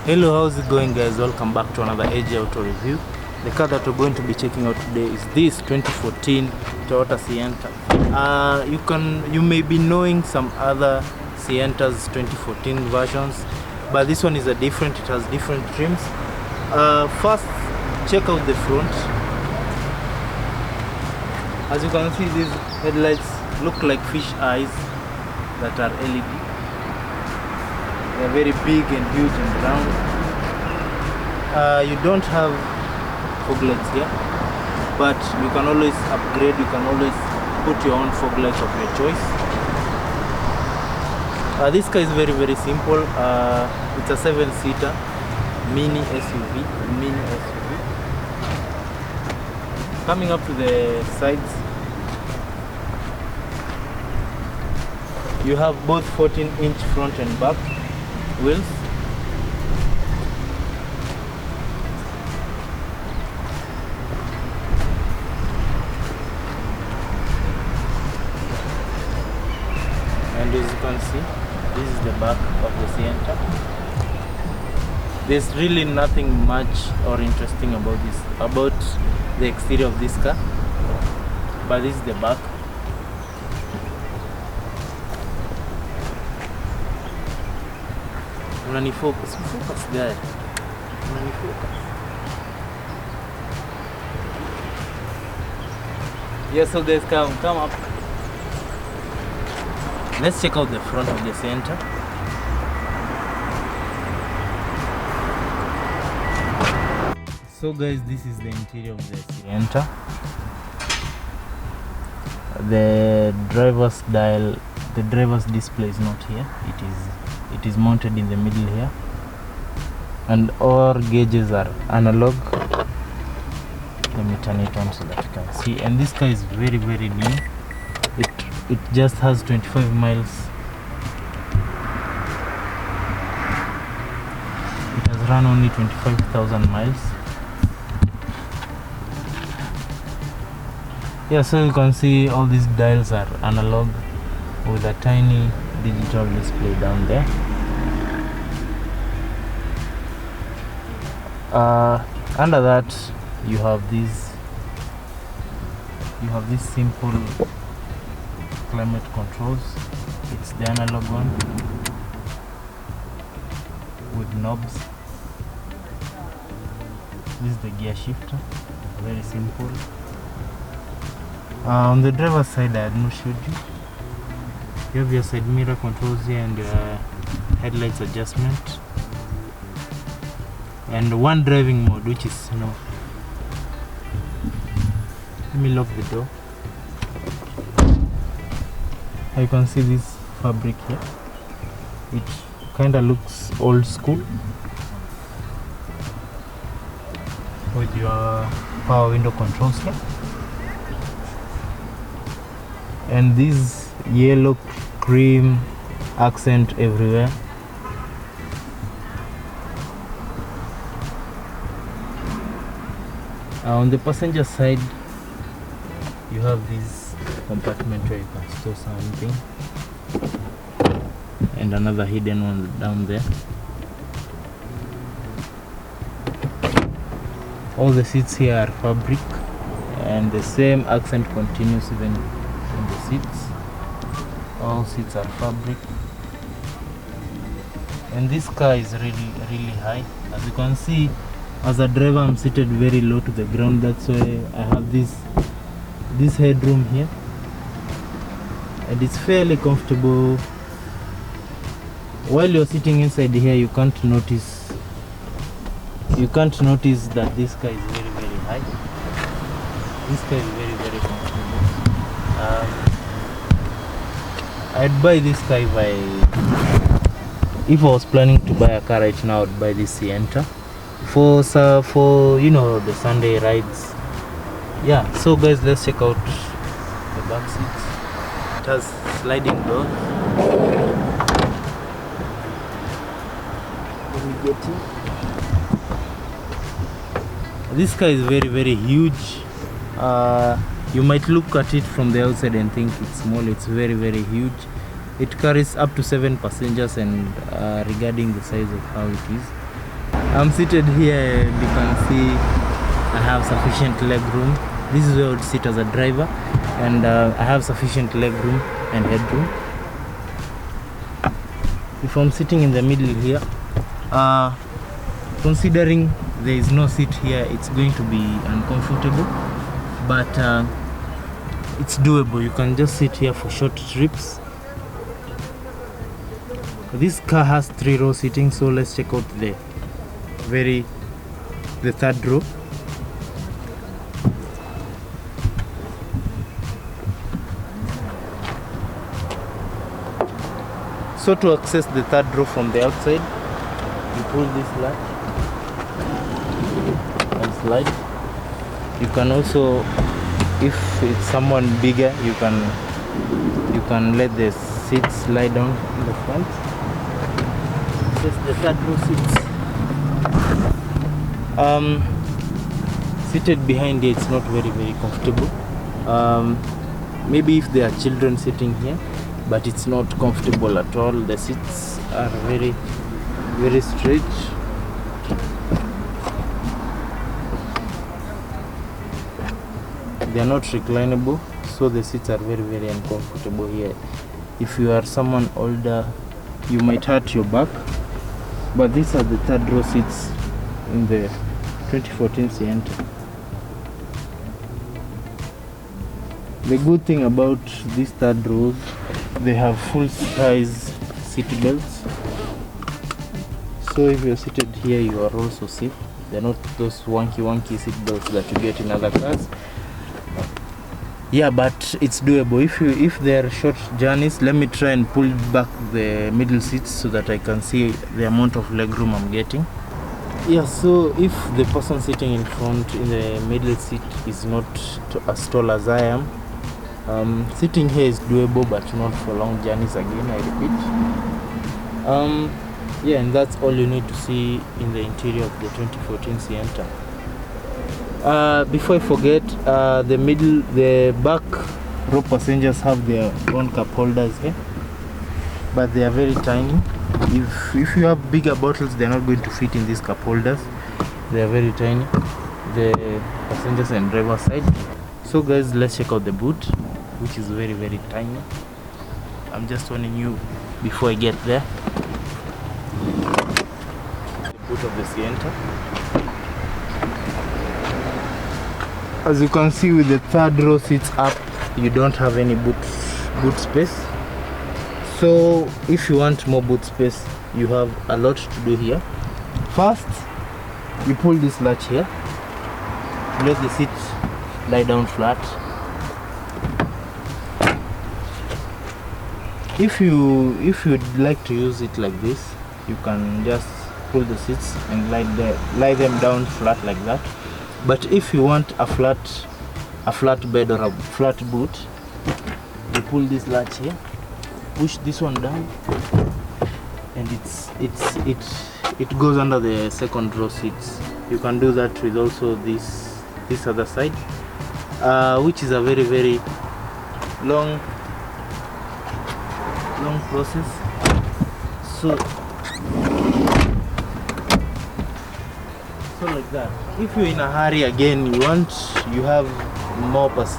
Hello, how's it going, guys? Welcome back to another AJ Auto review. The car that we're going to be checking out today is this 2014 Toyota Sienta. You may be knowing some other Sientas 2014 versions, but this one is it has different trims. First, check out the front. As you can see, these headlights look like fish eyes that are LED. They're very big and huge and round. You don't have fog lights here, but you can always upgrade. You can always put your own fog lights of your choice. This car is very simple. It's a 7-seater mini SUV. Coming up to the sides, you have both 14-inch front and back wheels. And as you can see, this is the back of the Sienta. There's really nothing much or interesting about the exterior of this car, but this is the back. Focus there. Focus. Yes, so guys, come up. Let's check out the front of the Sienta. So guys, this is the interior of the Sienta. The driver's dial, the driver's display is not here. It is mounted in the middle here, and all gauges are analog. Let me turn it on so that you can see. And this car is very new. It just has 25 miles. It has run only 25,000 miles. Yeah, so you can see all these dials are analog with a tiny digital display down there. Under that, you have these simple climate controls. It's the analog one with knobs. This is the gear shifter, very simple. On the driver's side, I had not showed you. You have your side mirror controls here and your headlights adjustment, and one driving mode, which is no. Let me lock the door. You can see this fabric here, which kinda looks old school, with your power window controls here, and this yellow cream accent everywhere. On the passenger side, you have this compartment where you can store something, and another hidden one down there. All the seats here are fabric, and the same accent continues even in the seats. All seats are fabric, and this car is really high. As you can see, as a driver, I'm seated very low to the ground. That's why I have this headroom here, and it's fairly comfortable. While you're sitting inside here, you can't notice that this car is very high. This car is very comfortable. I'd buy this car if I was planning to buy a car right now. I'd buy this Sienta for the Sunday rides. Yeah, so guys, let's check out the back seats. It has sliding doors. Let me get in. This car is very huge. You might look at it from the outside and think it's small. It's very huge. It carries up to 7 passengers, and regarding the size of how it is, I'm seated here and you can see I have sufficient leg room. This is where I would sit as a driver, and I have sufficient leg room and headroom. If I'm sitting in the middle here, considering there is no seat here, it's going to be uncomfortable, but it's doable. You can just sit here for short trips. This car has 3-row seating, so let's check out the third row. So to access the third row from the outside, you pull this latch and slide. You can also, if it's someone bigger, you can let the seats slide down in the front. Just the third row seats. Seated behind here, it's not very comfortable. Maybe if there are children sitting here, but it's not comfortable at all. The seats are very straight. They are not reclinable, so the seats are very uncomfortable here. If you are someone older, you might hurt your back. But these are the third row seats in the 2014 Sienta. The good thing about these third rows, they have full size seat belts. So if you're seated here, you are also safe. They're not those wonky seat belts that you get in other cars. Yeah, but it's doable. If there are short journeys, let me try and pull back the middle seats so that I can see the amount of leg room I'm getting. Yeah, so if the person sitting in front in the middle seat is not as tall as I am, sitting here is doable, but not for long journeys again, I repeat. Yeah, and that's all you need to see in the interior of the 2014 Sienta. Before I forget, the back row passengers have their own cup holders here, but they are very tiny. If you have bigger bottles, they're not going to fit in these cup holders. They are very tiny, the passengers and driver side. So guys, let's check out the boot, which is very tiny. I'm just warning you before I get there. The boot of the Sienta. As you can see, with the third row seats up, you don't have any boot space. So if you want more boot space, you have a lot to do here. First, you pull this latch here, let the seat lie down flat. If you'd like to use it like this, you can just pull the seats and lie them down flat like that. But if you want a flat bed or a flat boot, you pull this latch here, push this one down, and it goes under the second row seats. You can do that with also this other side, which is a very long process. So like that. If you're in a hurry, again, you have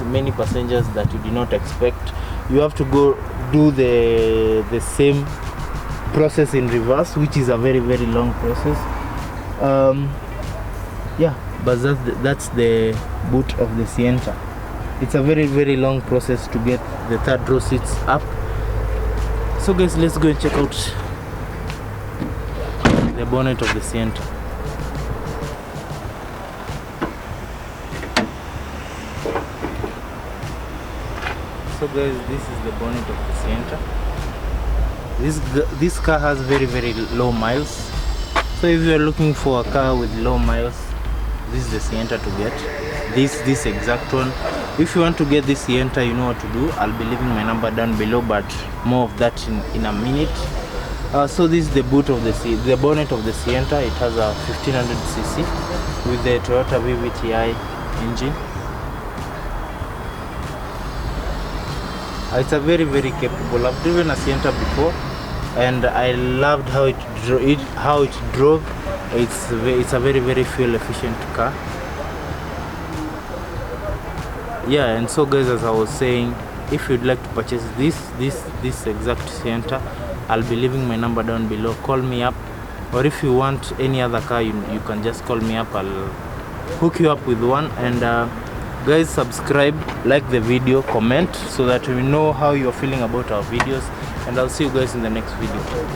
many passengers that you did not expect, you have to go do the same process in reverse, which is a very long process. Yeah, but that's the boot of the Sienta. It's a very long process to get the third row seats up. So guys, let's go and check out the bonnet of the Sienta. So guys, this is the bonnet of the Sienta. This car has very low miles. So if you are looking for a car with low miles, this is the Sienta to get. This exact one. If you want to get this Sienta, you know what to do. I'll be leaving my number down below, but more of that in a minute. So this is the boot of the bonnet of the Sienta. It has a 1500cc with the Toyota VVTi engine. It's a very capable. I've driven a Sienta before, and I loved how it drove. It's a very fuel efficient car. Yeah, and so guys, as I was saying, if you'd like to purchase this exact Sienta, I'll be leaving my number down below. Call me up, or if you want any other car, you can just call me up. I'll hook you up with one. And guys, subscribe, like the video, comment, so that we know how you're feeling about our videos, and I'll see you guys in the next video.